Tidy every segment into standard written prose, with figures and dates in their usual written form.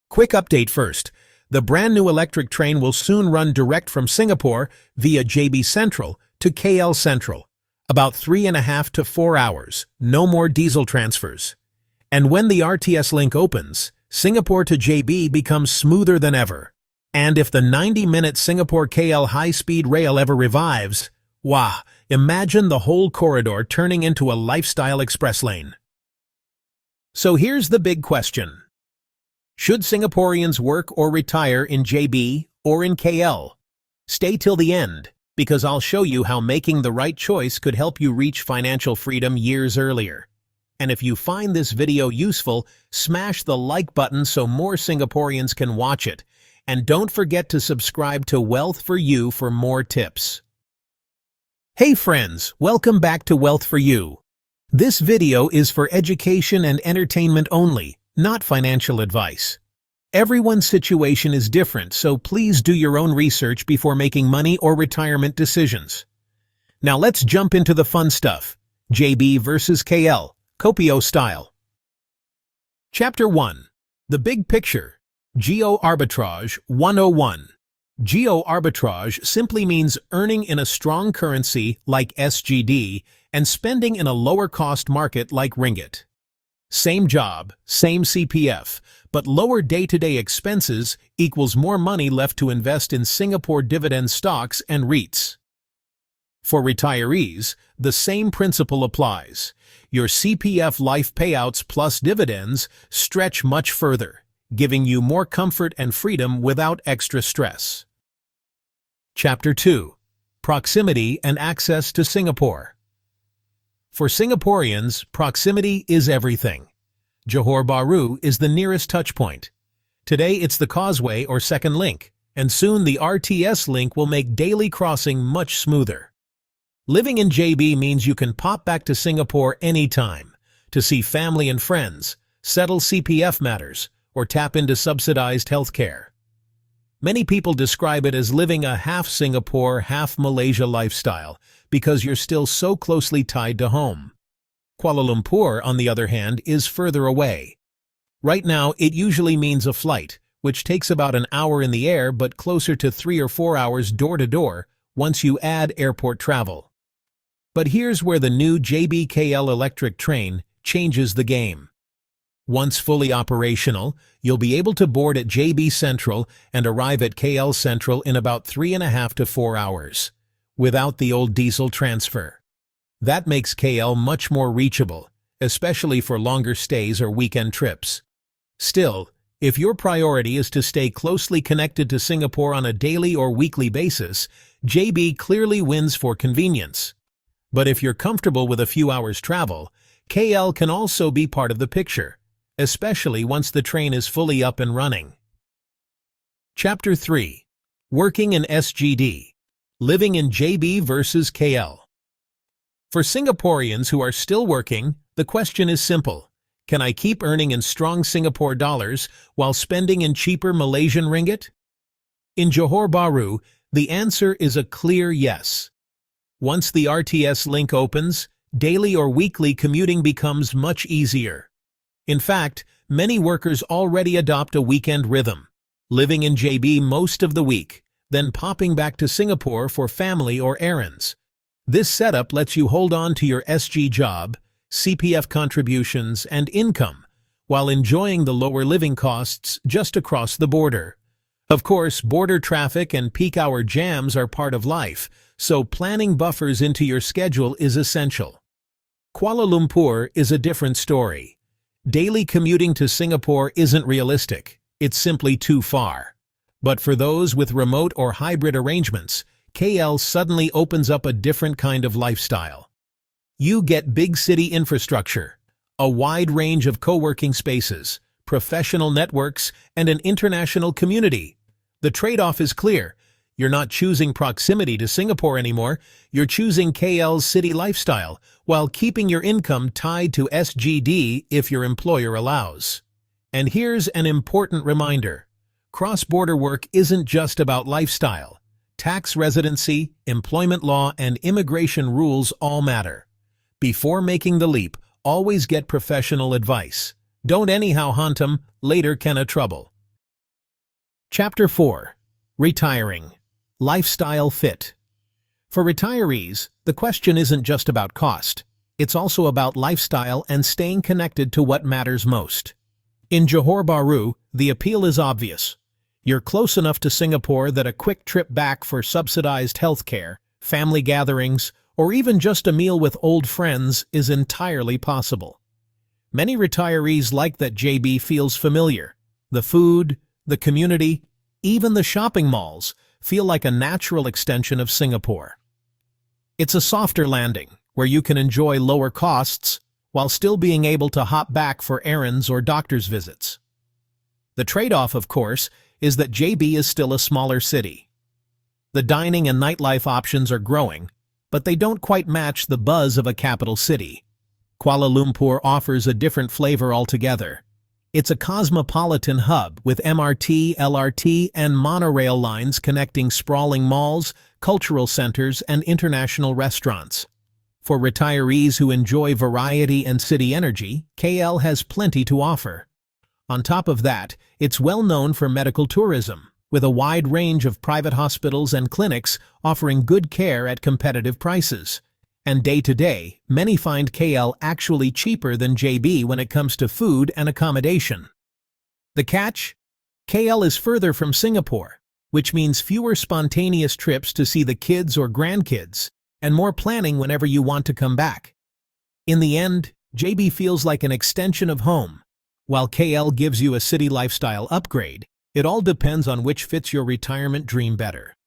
Quick update first. The brand new electric train will soon run direct from Singapore via JB Central to KL Central. About 3.5 to 4 hours, no more diesel transfers. And when the RTS Link opens, Singapore to JB becomes smoother than ever. And if the 90-minute Singapore-KL high-speed rail ever revives, wow, imagine the whole corridor turning into a lifestyle express lane. So here's the big question. Should Singaporeans work or retire in JB or in KL? Stay till the end, because I'll show you how making the right choice could help you reach financial freedom years earlier. And if you find this video useful, smash the like button so more Singaporeans can watch it. And don't forget to subscribe to Wealth for You for more tips. Hey friends, welcome back to Wealth for You. This video is for education and entertainment only, not financial advice. Everyone's situation is different, so please do your own research before making money or retirement decisions. Now let's jump into the fun stuff. JB versus KL, Kopio style. Chapter 1. The Big Picture. Geo Arbitrage 101. Geo arbitrage simply means earning in a strong currency like SGD and spending in a lower-cost market like ringgit. Same job, same CPF, but lower day-to-day expenses equals more money left to invest in Singapore dividend stocks and REITs. For retirees, the same principle applies. Your CPF life payouts plus dividends stretch much further, giving you more comfort and freedom without extra stress. Chapter 2. Proximity and access to Singapore. For Singaporeans, proximity is everything. Johor Bahru is the nearest touchpoint. Today it's the Causeway or Second Link, and soon the RTS Link will make daily crossing much smoother. Living in JB means you can pop back to Singapore anytime to see family and friends, settle CPF matters, or tap into subsidized healthcare. Many people describe it as living a half Singapore, half Malaysia lifestyle because you're still so closely tied to home. Kuala Lumpur, on the other hand, is further away. Right now, it usually means a flight, which takes about an hour in the air but closer to 3 or 4 hours door-to-door once you add airport travel. But here's where the new JB-KL electric train changes the game. Once fully operational, you'll be able to board at JB Central and arrive at KL Central in about 3.5 to 4 hours, without the old diesel transfer. That makes KL much more reachable, especially for longer stays or weekend trips. Still, if your priority is to stay closely connected to Singapore on a daily or weekly basis, JB clearly wins for convenience. But if you're comfortable with a few hours travel, KL can also be part of the picture, especially once the train is fully up and running. Chapter 3. Working in SGD. Living in JB versus KL. For Singaporeans who are still working, the question is simple. Can I keep earning in strong Singapore dollars while spending in cheaper Malaysian ringgit? In Johor Bahru, the answer is a clear yes. Once the RTS Link opens, daily or weekly commuting becomes much easier. In fact, many workers already adopt a weekend rhythm, living in JB most of the week, then popping back to Singapore for family or errands. This setup lets you hold on to your SG job, CPF contributions, and income, while enjoying the lower living costs just across the border. Of course, border traffic and peak hour jams are part of life, so planning buffers into your schedule is essential. Kuala Lumpur is a different story. Daily commuting to Singapore isn't realistic, it's simply too far. But for those with remote or hybrid arrangements, KL suddenly opens up a different kind of lifestyle. You get big city infrastructure, a wide range of co-working spaces, professional networks, and an international community. The trade-off is clear. You're not choosing proximity to Singapore anymore, you're choosing KL's city lifestyle, while keeping your income tied to SGD if your employer allows. And here's an important reminder. Cross-border work isn't just about lifestyle. Tax residency, employment law, and immigration rules all matter. Before making the leap, always get professional advice. Don't anyhow hunt 'em, later can a trouble. Chapter 4. Retiring. Lifestyle Fit. For retirees, the question isn't just about cost. It's also about lifestyle and staying connected to what matters most. In Johor Bahru, the appeal is obvious. You're close enough to Singapore that a quick trip back for subsidized healthcare, family gatherings, or even just a meal with old friends is entirely possible. Many retirees like that JB feels familiar. The food, the community, even the shopping malls feel like a natural extension of Singapore. It's a softer landing, where you can enjoy lower costs while still being able to hop back for errands or doctor's visits. The trade-off, of course, is that JB is still a smaller city. The dining and nightlife options are growing, but they don't quite match the buzz of a capital city. Kuala Lumpur offers a different flavor altogether. It's a cosmopolitan hub with MRT, LRT, and monorail lines connecting sprawling malls, cultural centers, and international restaurants. For retirees who enjoy variety and city energy, KL has plenty to offer. On top of that, it's well known for medical tourism, with a wide range of private hospitals and clinics offering good care at competitive prices. And day-to-day, many find KL actually cheaper than JB when it comes to food and accommodation. The catch? KL is further from Singapore, which means fewer spontaneous trips to see the kids or grandkids, and more planning whenever you want to come back. In the end, JB feels like an extension of home. While KL gives you a city lifestyle upgrade, it all depends on which fits your retirement dream better.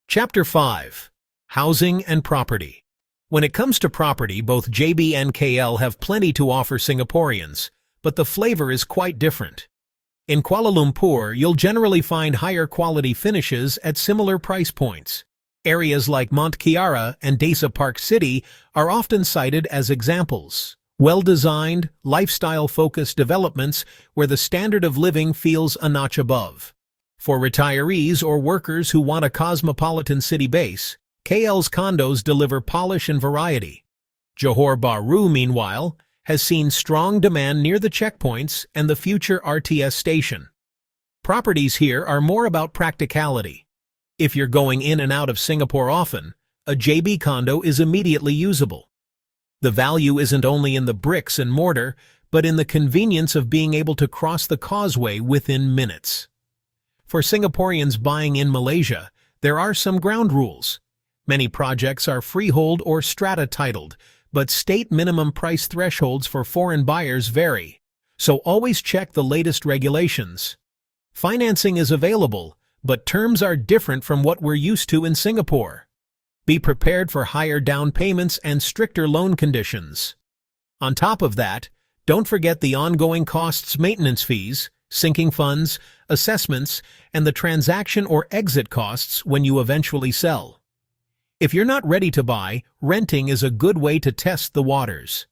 Chapter 5. Housing and Property. When it comes to property, both JB and KL have plenty to offer Singaporeans, but the flavor is quite different. In Kuala Lumpur, you'll generally find higher quality finishes at similar price points. Areas like Mont Kiara and Desa Park City are often cited as examples. Well-designed, lifestyle-focused developments where the standard of living feels a notch above. For retirees or workers who want a cosmopolitan city base, KL's condos deliver polish and variety. Johor Bahru, meanwhile, has seen strong demand near the checkpoints and the future RTS station. Properties here are more about practicality. If you're going in and out of Singapore often, a JB condo is immediately usable. The value isn't only in the bricks and mortar, but in the convenience of being able to cross the causeway within minutes. For Singaporeans buying in Malaysia, there are some ground rules. Many projects are freehold or strata titled, but state minimum price thresholds for foreign buyers vary, so always check the latest regulations. Financing is available, but terms are different from what we're used to in Singapore. Be prepared for higher down payments and stricter loan conditions. On top of that, don't forget the ongoing costs, maintenance fees, sinking funds, assessments, and the transaction or exit costs when you eventually sell. If you're not ready to buy, renting is a good way to test the waters.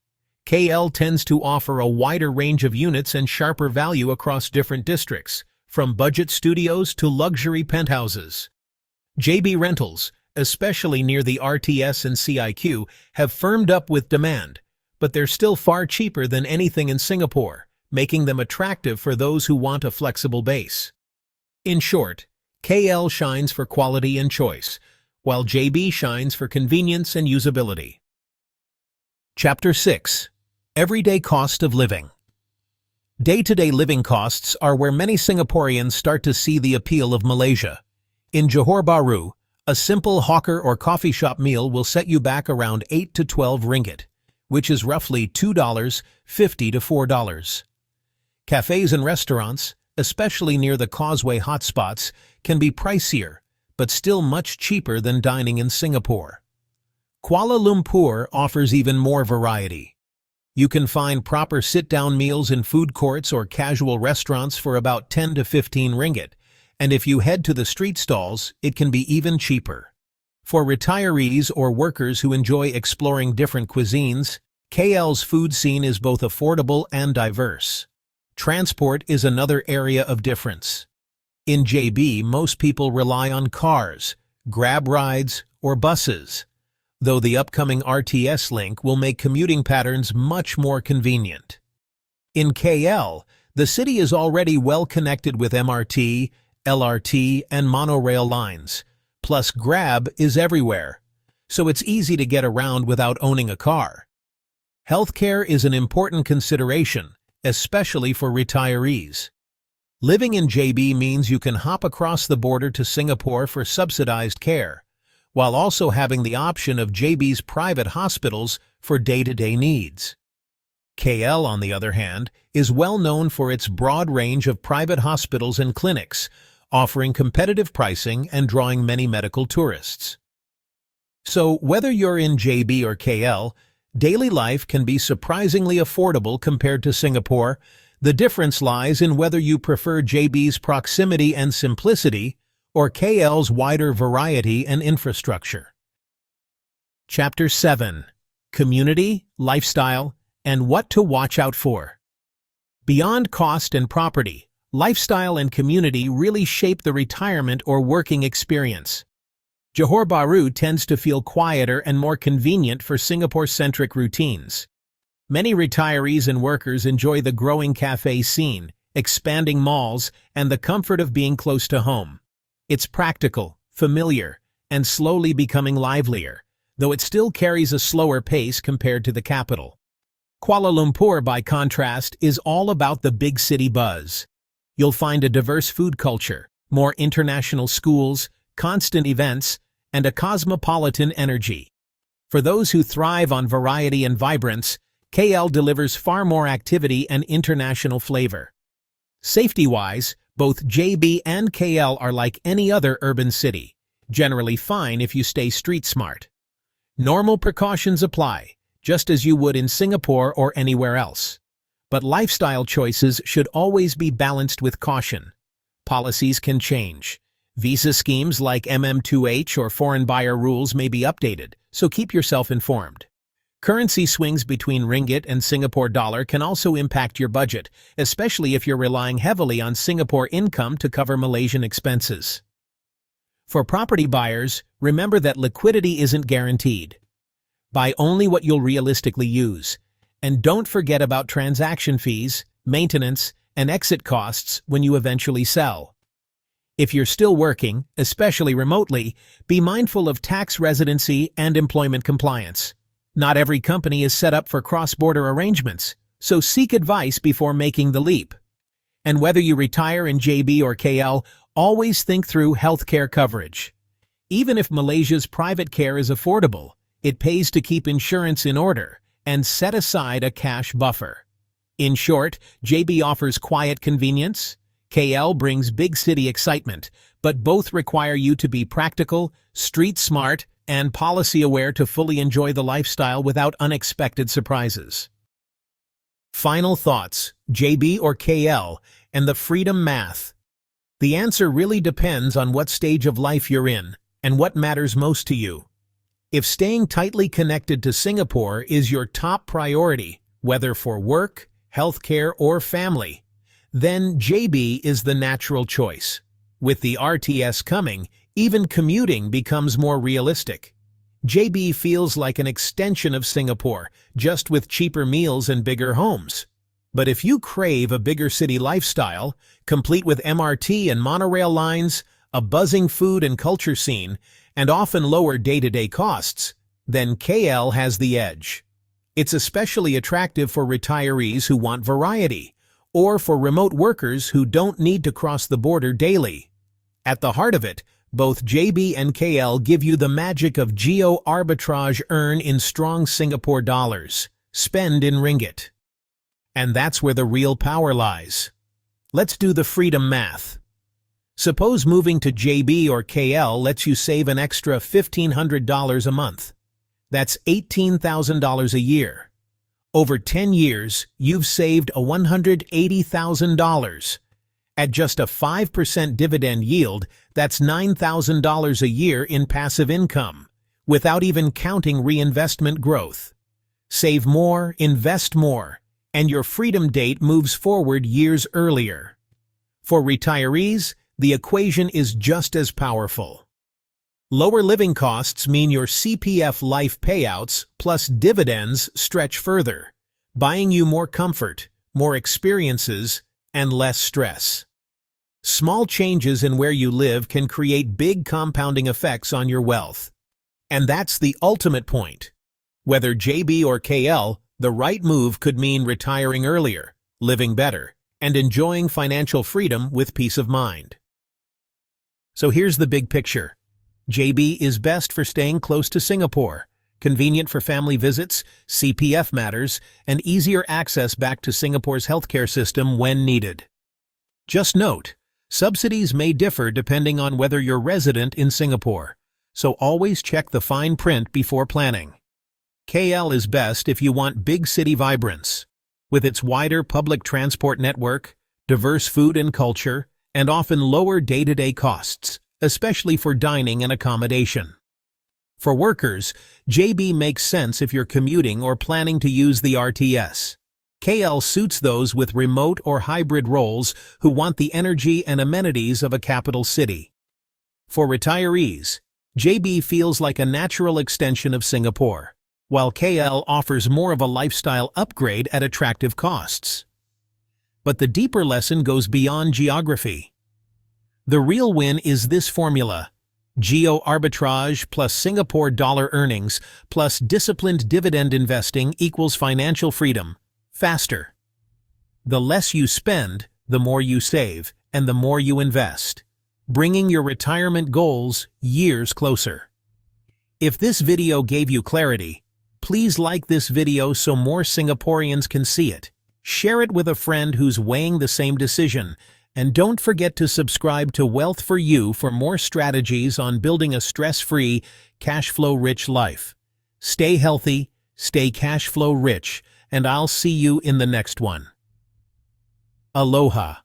KL tends to offer a wider range of units and sharper value across different districts, from budget studios to luxury penthouses. JB rentals, especially near the RTS and CIQ, have firmed up with demand, but they're still far cheaper than anything in Singapore, making them attractive for those who want a flexible base. In short, KL shines for quality and choice, while JB shines for convenience and usability. Chapter 6. Everyday Cost of Living. Day-to-day living costs are where many Singaporeans start to see the appeal of Malaysia. In Johor Bahru, a simple hawker or coffee shop meal will set you back around 8 to 12 ringgit, which is roughly $2.50 to $4. Cafes and restaurants, especially near the causeway hotspots, can be pricier, but still much cheaper than dining in Singapore. Kuala Lumpur offers even more variety. You can find proper sit-down meals in food courts or casual restaurants for about 10 to 15 ringgit, and if you head to the street stalls, it can be even cheaper. For retirees or workers who enjoy exploring different cuisines, KL's food scene is both affordable and diverse. Transport is another area of difference. In JB, most people rely on cars, grab rides, or buses, though the upcoming RTS Link will make commuting patterns much more convenient. In KL, The city is already well connected with MRT, LRT, and monorail lines. Plus, Grab is everywhere, so it's easy to get around without owning a car. Healthcare is an important consideration, especially for retirees. Living in JB means you can hop across the border to Singapore for subsidized care, while also having the option of JB's private hospitals for day-to-day needs. KL, on the other hand, is well known for its broad range of private hospitals and clinics, offering competitive pricing and drawing many medical tourists. So, whether you're in JB or KL, daily life can be surprisingly affordable compared to Singapore. The difference lies in whether you prefer JB's proximity and simplicity or KL's wider variety and infrastructure. Chapter 7. Community, Lifestyle, and What to Watch Out For. Beyond cost and property, lifestyle and community really shape the retirement or working experience. Johor Bahru tends to feel quieter and more convenient for Singapore-centric routines. Many retirees and workers enjoy the growing cafe scene, expanding malls, and the comfort of being close to home. It's practical, familiar, and slowly becoming livelier, though it still carries a slower pace compared to the capital. Kuala Lumpur, by contrast, is all about the big city buzz. You'll find a diverse food culture, more international schools, constant events, and a cosmopolitan energy. For those who thrive on variety and vibrance, KL delivers far more activity and international flavor. Safety-wise, both JB and KL are like any other urban city, generally fine if you stay street-smart. Normal precautions apply, just as you would in Singapore or anywhere else. But lifestyle choices should always be balanced with caution. Policies can change. Visa schemes like MM2H or foreign buyer rules may be updated, so keep yourself informed. Currency swings between ringgit and Singapore dollar can also impact your budget, especially if you're relying heavily on Singapore income to cover Malaysian expenses. For property buyers, remember that liquidity isn't guaranteed. Buy only what you'll realistically use, and don't forget about transaction fees, maintenance, and exit costs when you eventually sell. If you're still working, especially remotely, be mindful of tax residency and employment compliance. Not every company is set up for cross-border arrangements, so seek advice before making the leap. And whether you retire in JB or KL, always think through healthcare coverage. Even if Malaysia's private care is affordable, it pays to keep insurance in order and set aside a cash buffer. In short, JB offers quiet convenience, KL brings big city excitement, but both require you to be practical, street-smart, and policy-aware to fully enjoy the lifestyle without unexpected surprises. Final thoughts, JB or KL, and the freedom math. The answer really depends on what stage of life you're in and what matters most to you. If staying tightly connected to Singapore is your top priority, whether for work, healthcare, or family, then JB is the natural choice. With the RTS coming, even commuting becomes more realistic. JB feels like an extension of Singapore, just with cheaper meals and bigger homes. But if you crave a bigger city lifestyle, complete with MRT and monorail lines, a buzzing food and culture scene, and often lower day-to-day costs, then KL has the edge. It's especially attractive for retirees who want variety, or for remote workers who don't need to cross the border daily. At the heart of it, both JB and KL give you the magic of geo arbitrage: earn in strong Singapore dollars, spend in ringgit. And that's where the real power lies. Let's do the freedom math. Suppose moving to JB or KL lets you save an extra $1,500 a month. That's $18,000 a year. Over 10 years, you've saved $180,000. At just a 5% dividend yield, that's $9,000 a year in passive income, without even counting reinvestment growth. Save more, invest more, and your freedom date moves forward years earlier. For retirees, the equation is just as powerful. Lower living costs mean your CPF life payouts plus dividends stretch further, buying you more comfort, more experiences, and less stress. Small changes in where you live can create big compounding effects on your wealth. And that's the ultimate point. Whether JB or KL, the right move could mean retiring earlier, living better, and enjoying financial freedom with peace of mind. So here's the big picture. JB is best for staying close to Singapore, convenient for family visits, CPF matters, and easier access back to Singapore's healthcare system when needed. Just note, subsidies may differ depending on whether you're resident in Singapore, so always check the fine print before planning. KL is best if you want big city vibrance. With its wider public transport network, diverse food and culture, and often lower day-to-day costs, especially for dining and accommodation. For workers, JB makes sense if you're commuting or planning to use the RTS. KL suits those with remote or hybrid roles who want the energy and amenities of a capital city. For retirees, JB feels like a natural extension of Singapore, while KL offers more of a lifestyle upgrade at attractive costs. But the deeper lesson goes beyond geography. The real win is this formula: geo arbitrage plus Singapore dollar earnings plus disciplined dividend investing equals financial freedom, faster. The less you spend, the more you save, and the more you invest, bringing your retirement goals years closer. If this video gave you clarity, please like this video so more Singaporeans can see it. Share it with a friend who's weighing the same decision, and don't forget to subscribe to Wealth for You for more strategies on building a stress-free, cash flow-rich life. Stay healthy, stay cash flow rich, and I'll see you in the next one. Aloha.